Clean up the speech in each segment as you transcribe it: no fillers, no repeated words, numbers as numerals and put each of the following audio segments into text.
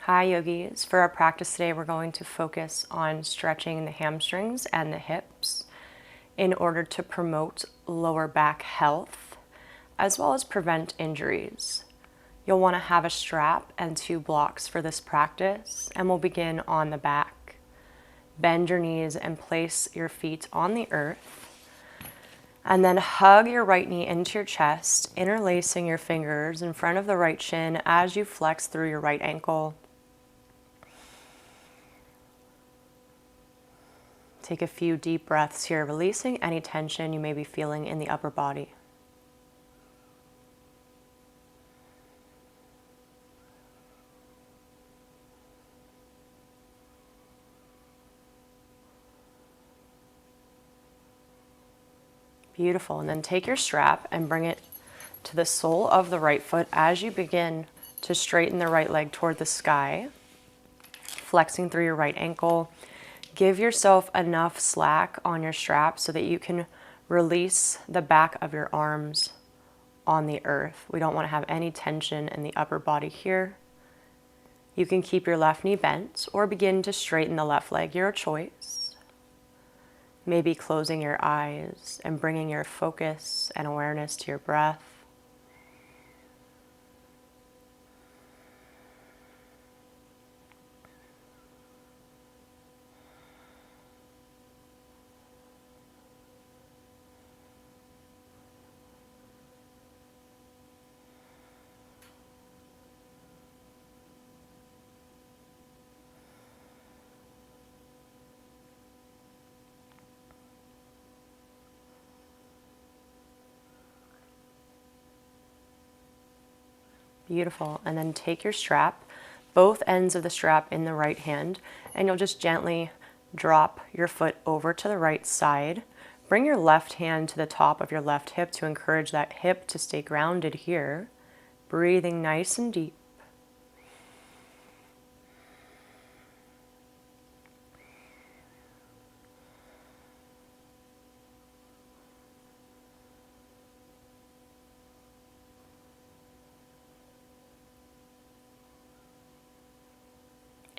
Hi yogis, for our practice today we're going to focus on stretching the hamstrings and the hips in order to promote lower back health as well as prevent injuries. You'll want to have a strap and 2 blocks for this practice, and we'll begin on the back. Bend your knees and place your feet on the earth, and then hug your right knee into your chest, interlacing your fingers in front of the right shin as you flex through your right ankle. Take a few deep breaths here, releasing any tension you may be feeling in the upper body. Beautiful. And then take your strap and bring it to the sole of the right foot as you begin to straighten the right leg toward the sky, flexing through your right ankle. Give yourself enough slack on your strap so that you can release the back of your arms on the earth. We don't want to have any tension in the upper body here. You can keep your left knee bent or begin to straighten the left leg, your choice. Maybe closing your eyes and bringing your focus and awareness to your breath. Beautiful. And then take your strap, both ends of the strap in the right hand, and you'll just gently drop your foot over to the right side. Bring your left hand to the top of your left hip to encourage that hip to stay grounded here. Breathing nice and deep.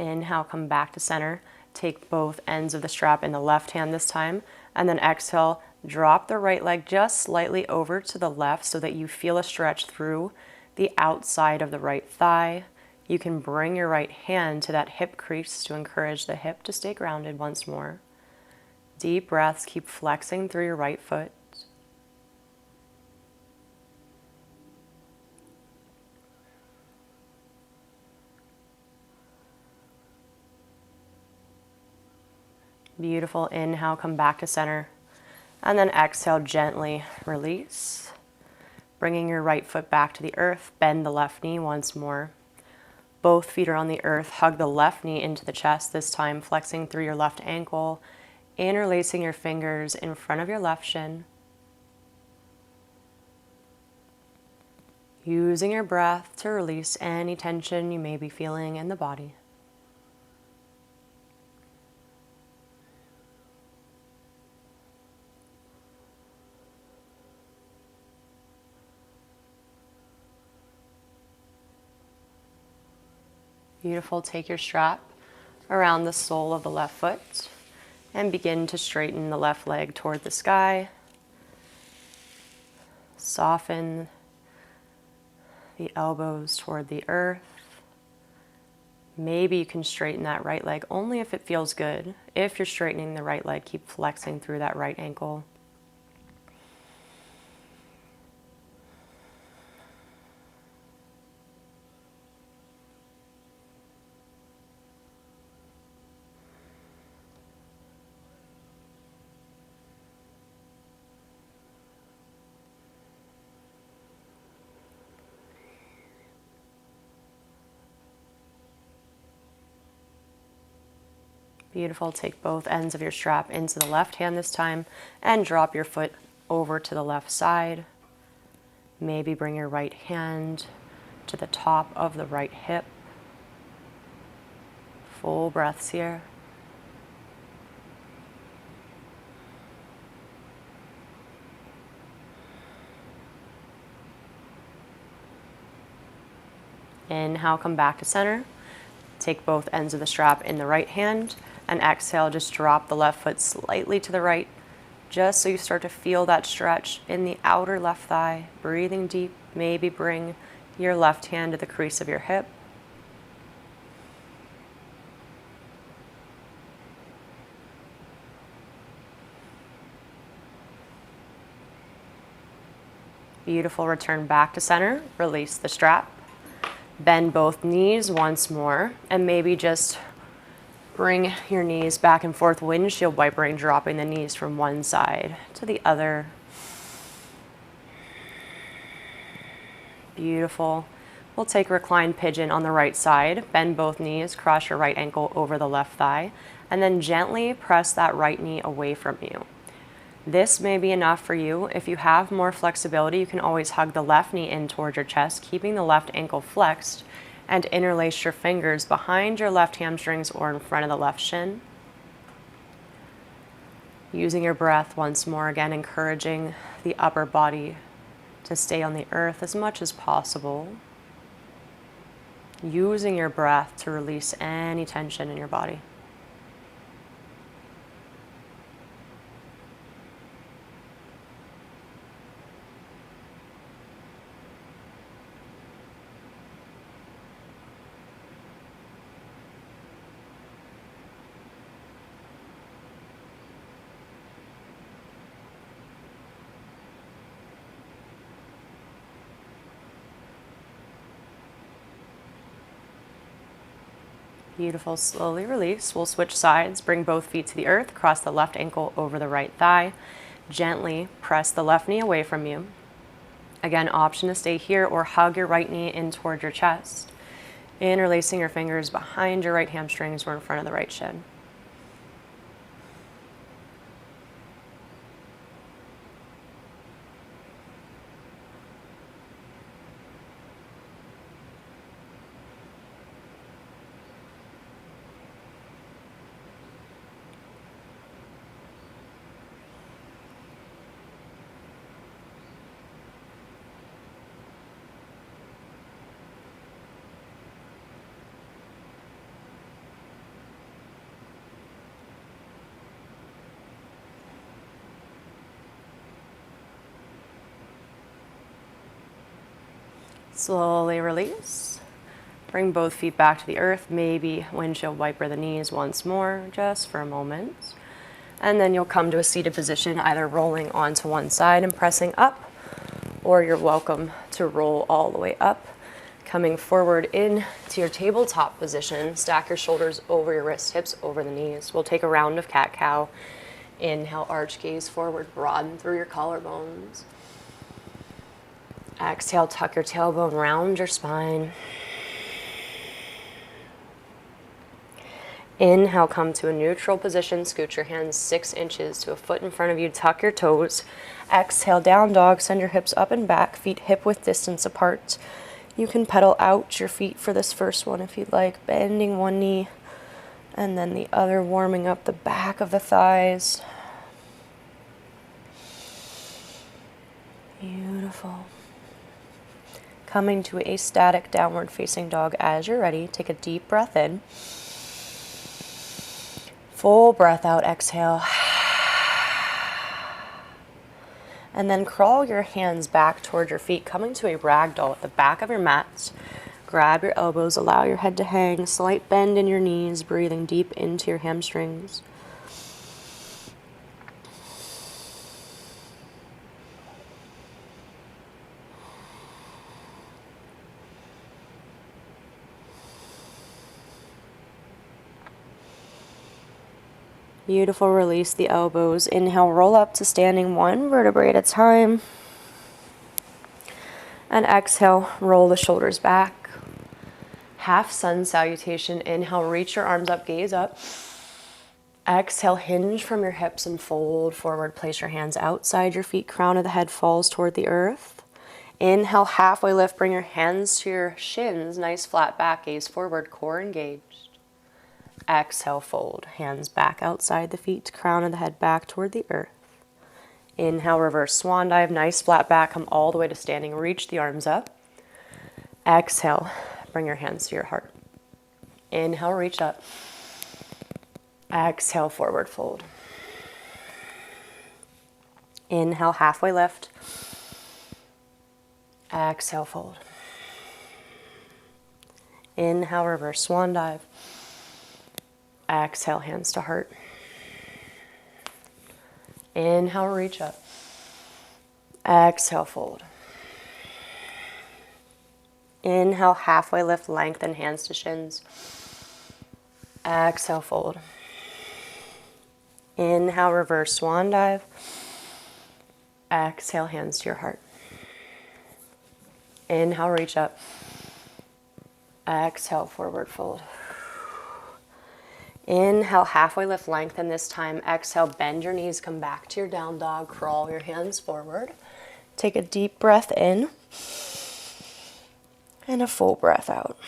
Inhale, come back to center. Take both ends of the strap in the left hand this time, and then exhale, drop the right leg just slightly over to the left so that you feel a stretch through the outside of the right thigh. You can bring your right hand to that hip crease to encourage the hip to stay grounded once more. Deep breaths, keep flexing through your right foot. Beautiful. Inhale, come back to center. And then exhale, gently release. Bringing your right foot back to the earth, bend the left knee once more. Both feet are on the earth. Hug the left knee into the chest, this time flexing through your left ankle, interlacing your fingers in front of your left shin. Using your breath to release any tension you may be feeling in the body. Beautiful. Take your strap around the sole of the left foot and begin to straighten the left leg toward the sky. Soften the elbows toward the earth. Maybe you can straighten that right leg only if it feels good. If you're straightening the right leg, keep flexing through that right ankle. Beautiful. Take both ends of your strap into the left hand this time and drop your foot over to the left side. Maybe bring your right hand to the top of the right hip. Full breaths here. Inhale, come back to center. Take both ends of the strap in the right hand, and exhale, just drop the left foot slightly to the right, just so you start to feel that stretch in the outer left thigh. Breathing deep, maybe bring your left hand to the crease of your hip. Beautiful. Return back to center. Release the strap. Bend both knees once more, and maybe just bring your knees back and forth, windshield wipering, dropping the knees from one side to the other. Beautiful. We'll take reclined pigeon on the right side. Bend both knees, cross your right ankle over the left thigh, and then gently press that right knee away from you. This may be enough for you. If you have more flexibility, you can always hug the left knee in towards your chest, keeping the left ankle flexed, and interlace your fingers behind your left hamstrings or in front of the left shin. Using your breath once more, again, encouraging the upper body to stay on the earth as much as possible. Using your breath to release any tension in your body. Beautiful. Slowly release. We'll switch sides. Bring both feet to the earth. Cross the left ankle over the right thigh. Gently press the left knee away from you. Again, option to stay here or hug your right knee in toward your chest. Interlacing your fingers behind your right hamstrings or in front of the right shin. Slowly release. Bring both feet back to the earth. Maybe windshield wiper the knees once more, just for a moment. And then you'll come to a seated position, either rolling onto one side and pressing up, or you're welcome to roll all the way up. Coming forward into your tabletop position, stack your shoulders over your wrists, hips over the knees. We'll take a round of cat-cow. Inhale, arch gaze forward, broaden through your collarbones. Exhale, tuck your tailbone, round your spine. Inhale, come to a neutral position. Scoot your hands 6 inches to a foot in front of you. Tuck your toes. Exhale, down dog. Send your hips up and back, feet hip-width distance apart. You can pedal out your feet for this first one if you'd like. Bending one knee and then the other, warming up the back of the thighs. Beautiful. Coming to a static downward facing dog. As you're ready, take a deep breath in. Full breath out, exhale. And then crawl your hands back toward your feet, coming to a ragdoll at the back of your mat. Grab your elbows, allow your head to hang, slight bend in your knees, breathing deep into your hamstrings. Beautiful. Release the elbows. Inhale, roll up to standing, one vertebrae at a time. And exhale, roll the shoulders back. Half sun salutation. Inhale, reach your arms up, gaze up. Exhale, hinge from your hips and fold forward. Place your hands outside your feet. Crown of the head falls toward the earth. Inhale, halfway lift. Bring your hands to your shins. Nice flat back, gaze forward, core engaged. Exhale, fold. Hands back outside the feet. Crown of the head back toward the earth. Inhale, reverse swan dive. Nice flat back. Come all the way to standing. Reach the arms up. Exhale. Bring your hands to your heart. Inhale, reach up. Exhale, forward fold. Inhale, halfway lift. Exhale, fold. Inhale, reverse swan dive. Exhale, hands to heart. Inhale, reach up. Exhale, fold. Inhale, halfway lift, lengthen, hands to shins. Exhale, fold. Inhale, reverse swan dive. Exhale, hands to your heart. Inhale, reach up. Exhale, forward fold. Inhale, halfway lift, lengthen this time. Exhale, bend your knees, come back to your down dog, crawl your hands forward. Take a deep breath in and a full breath out.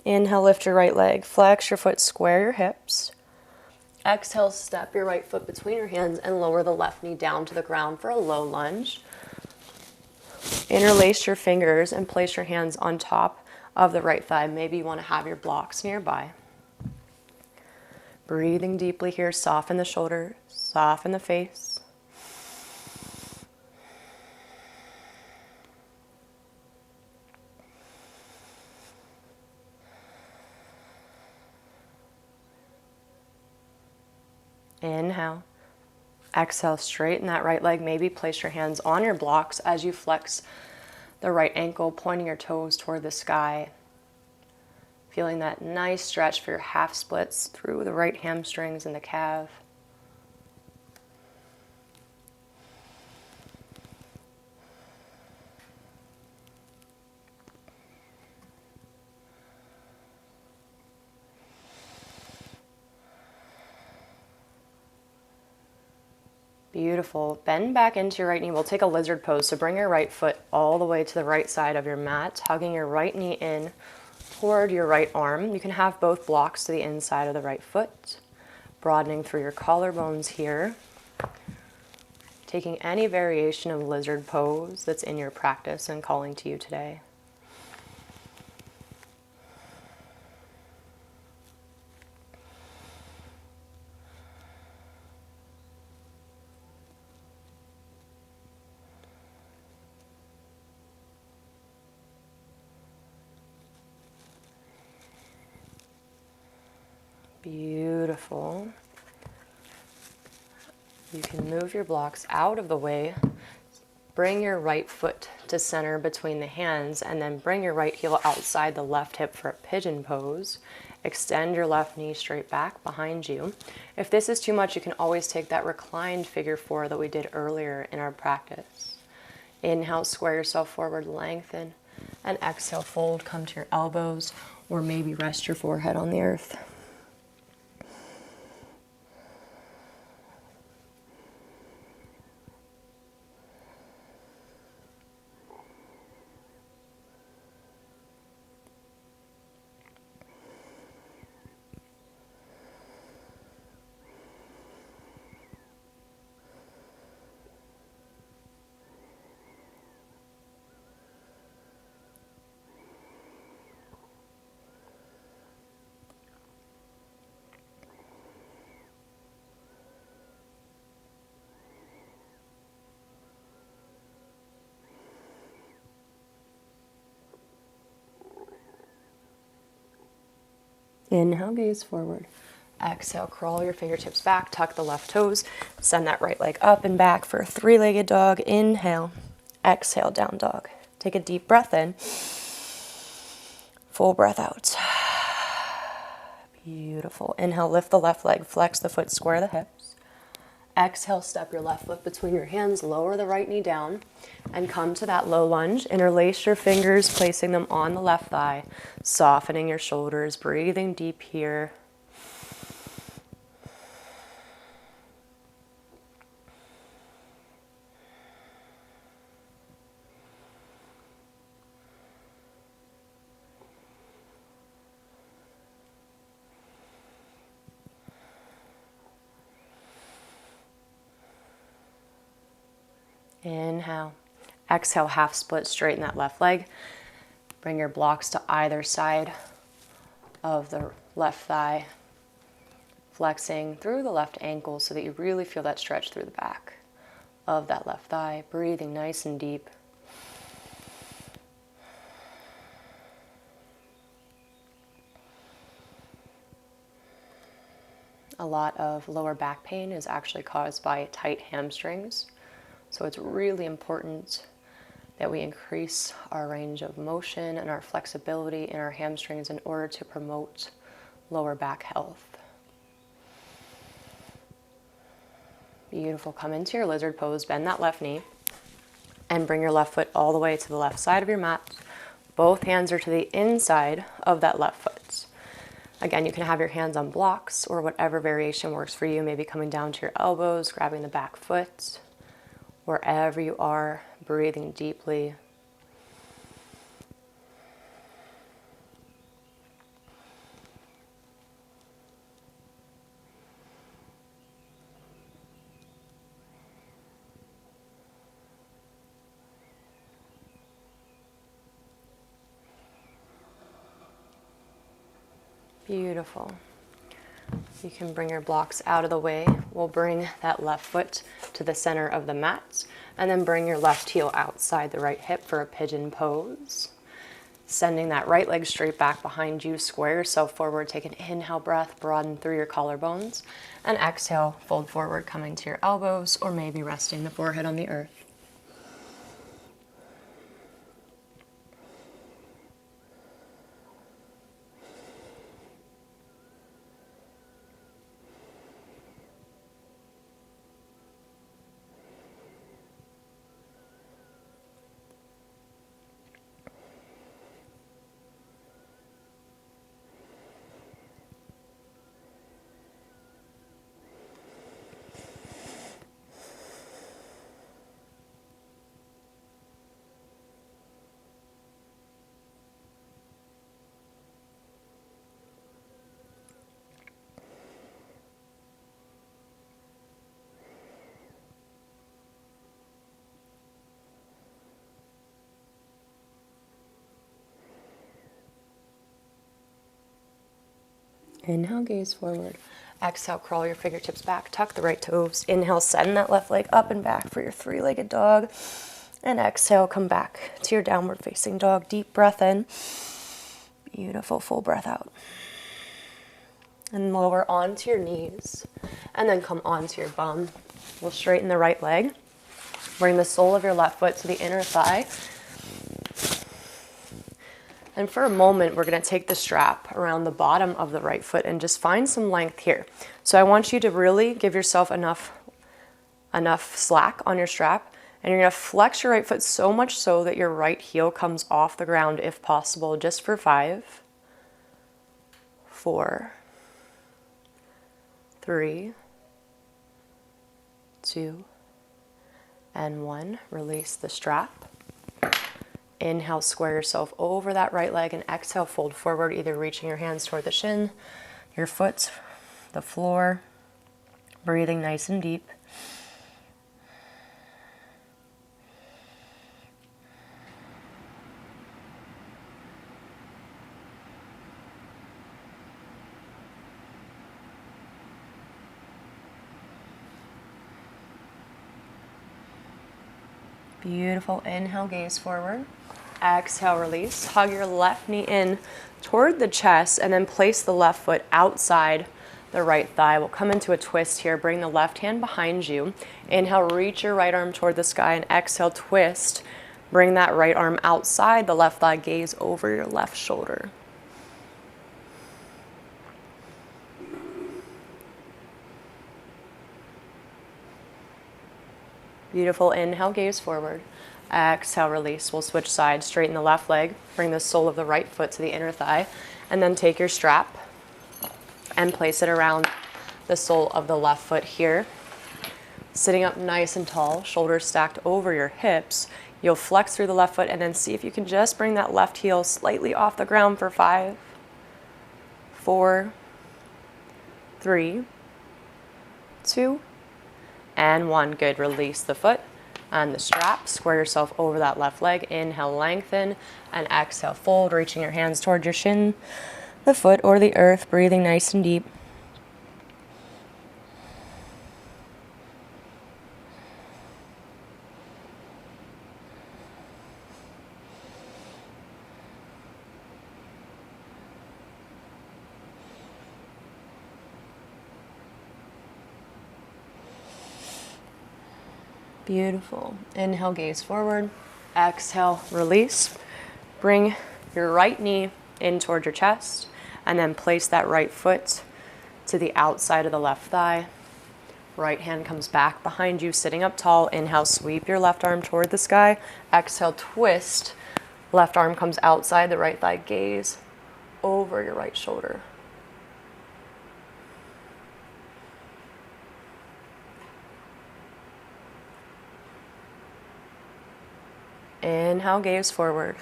Inhale, lift your right leg, flex your foot, square your hips. Exhale, step your right foot between your hands and lower the left knee down to the ground for a low lunge. Interlace your fingers and place your hands on top of the right thigh. Maybe you want to have your blocks nearby. Breathing deeply here, soften the shoulders, soften the face. Inhale. Exhale, straighten that right leg. Maybe place your hands on your blocks as you flex the right ankle, pointing your toes toward the sky. Feeling that nice stretch for your half splits through the right hamstrings and the calf. Beautiful. Bend back into your right knee. We'll take a lizard pose. So bring your right foot all the way to the right side of your mat, hugging your right knee in toward your right arm. You can have both blocks to the inside of the right foot, broadening through your collarbones here. Taking any variation of lizard pose that's in your practice and calling to you today. Beautiful. You can move your blocks out of the way. Bring your right foot to center between the hands and then bring your right heel outside the left hip for a pigeon pose. Extend your left knee straight back behind you. If this is too much, you can always take that reclined figure four that we did earlier in our practice. Inhale, square yourself forward, lengthen, and exhale, fold, come to your elbows, or maybe rest your forehead on the earth. Inhale, gaze forward. Exhale, crawl your fingertips back, tuck the left toes, send that right leg up and back for a three-legged dog. Inhale, exhale, down dog. Take a deep breath in, full breath out. Beautiful. Inhale, lift the left leg, flex the foot, square the hips. Exhale, step your left foot between your hands, lower the right knee down, and come to that low lunge. Interlace your fingers, placing them on the left thigh, softening your shoulders, breathing deep here. Inhale. Exhale, half split, straighten that left leg. Bring your blocks to either side of the left thigh, flexing through the left ankle so that you really feel that stretch through the back of that left thigh, breathing nice and deep. A lot of lower back pain is actually caused by tight hamstrings, so it's really important that we increase our range of motion and our flexibility in our hamstrings in order to promote lower back health. Beautiful. Come into your lizard pose, bend that left knee, and bring your left foot all the way to the left side of your mat. Both hands are to the inside of that left foot. Again, you can have your hands on blocks or whatever variation works for you, maybe coming down to your elbows, grabbing the back foot. Wherever you are, breathing deeply. Beautiful. You can bring your blocks out of the way. We'll bring that left foot to the center of the mat and then bring your left heel outside the right hip for a pigeon pose. Sending that right leg straight back behind you, square yourself forward. Take an inhale breath, broaden through your collarbones, and exhale, fold forward, coming to your elbows or maybe resting the forehead on the earth. Inhale, gaze forward. Exhale, crawl your fingertips back, tuck the right toes. Inhale, send that left leg up and back for your three-legged dog. And exhale, come back to your downward facing dog. Deep breath in. Beautiful, full breath out. And lower onto your knees. And then come onto your bum. We'll straighten the right leg. Bring the sole of your left foot to the inner thigh. And for a moment, we're going to take the strap around the bottom of the right foot and just find some length here. So I want you to really give yourself enough slack on your strap. And you're going to flex your right foot so much so that your right heel comes off the ground if possible, just for 5, 4, 3, 2, and 1. Release the strap. Inhale, square yourself over that right leg, and exhale, fold forward, either reaching your hands toward the shin, your foot, the floor, breathing nice and deep. Beautiful. Inhale, gaze forward. Exhale, release. Hug your left knee in toward the chest and then place the left foot outside the right thigh. We'll come into a twist here. Bring the left hand behind you. Inhale, reach your right arm toward the sky, and exhale, twist. Bring that right arm outside the left thigh. Gaze over your left shoulder. Beautiful. Inhale, gaze forward. Exhale, release. We'll switch sides. Straighten the left leg. Bring the sole of the right foot to the inner thigh. And then take your strap and place it around the sole of the left foot here. Sitting up nice and tall, shoulders stacked over your hips. You'll flex through the left foot and then see if you can just bring that left heel slightly off the ground for 5, 4, 3, 2, and 1. Good. Release the foot and the strap. Square yourself over that left leg. Inhale, lengthen, and exhale, fold, reaching your hands toward your shin, the foot or the earth, breathing nice and deep. Beautiful. Inhale, gaze forward. Exhale, release. Bring your right knee in toward your chest, and then place that right foot to the outside of the left thigh. Right hand comes back behind you, sitting up tall. Inhale, sweep your left arm toward the sky. Exhale, twist. Left arm comes outside the right thigh. Gaze over your right shoulder. Inhale, gaze forward.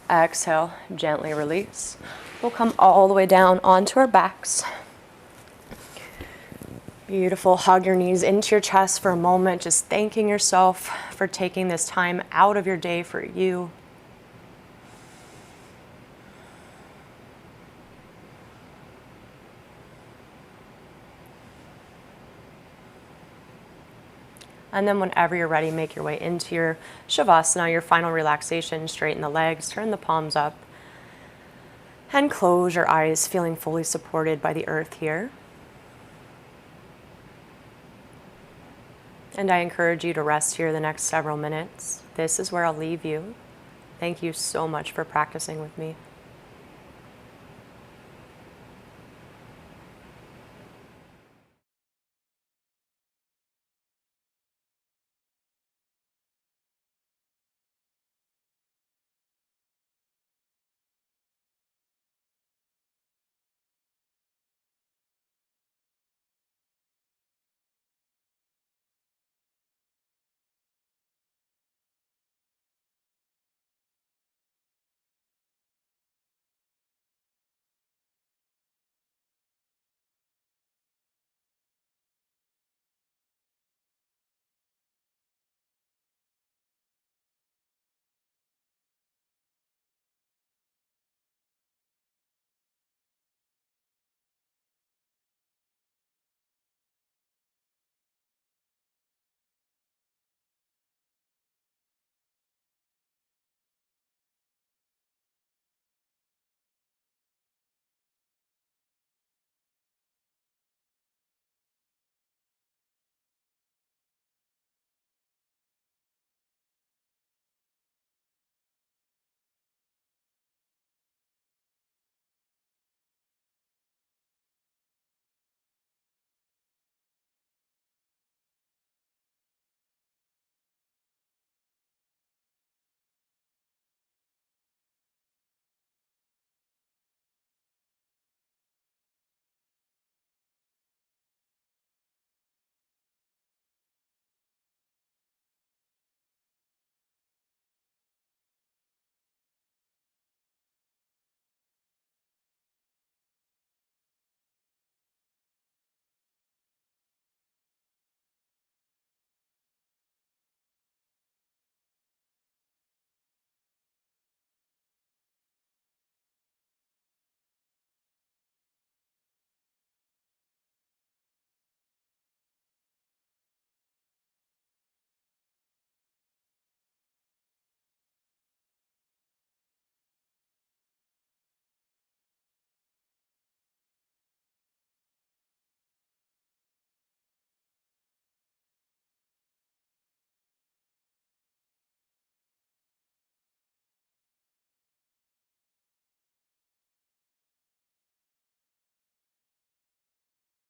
Exhale, gently release. We'll come all the way down onto our backs. Beautiful. Hug your knees into your chest for a moment, just thanking yourself for taking this time out of your day for you. And then whenever you're ready, make your way into your Shavasana, your final relaxation. Straighten the legs, turn the palms up, and close your eyes, feeling fully supported by the earth here. And I encourage you to rest here the next several minutes. This is where I'll leave you. Thank you so much for practicing with me.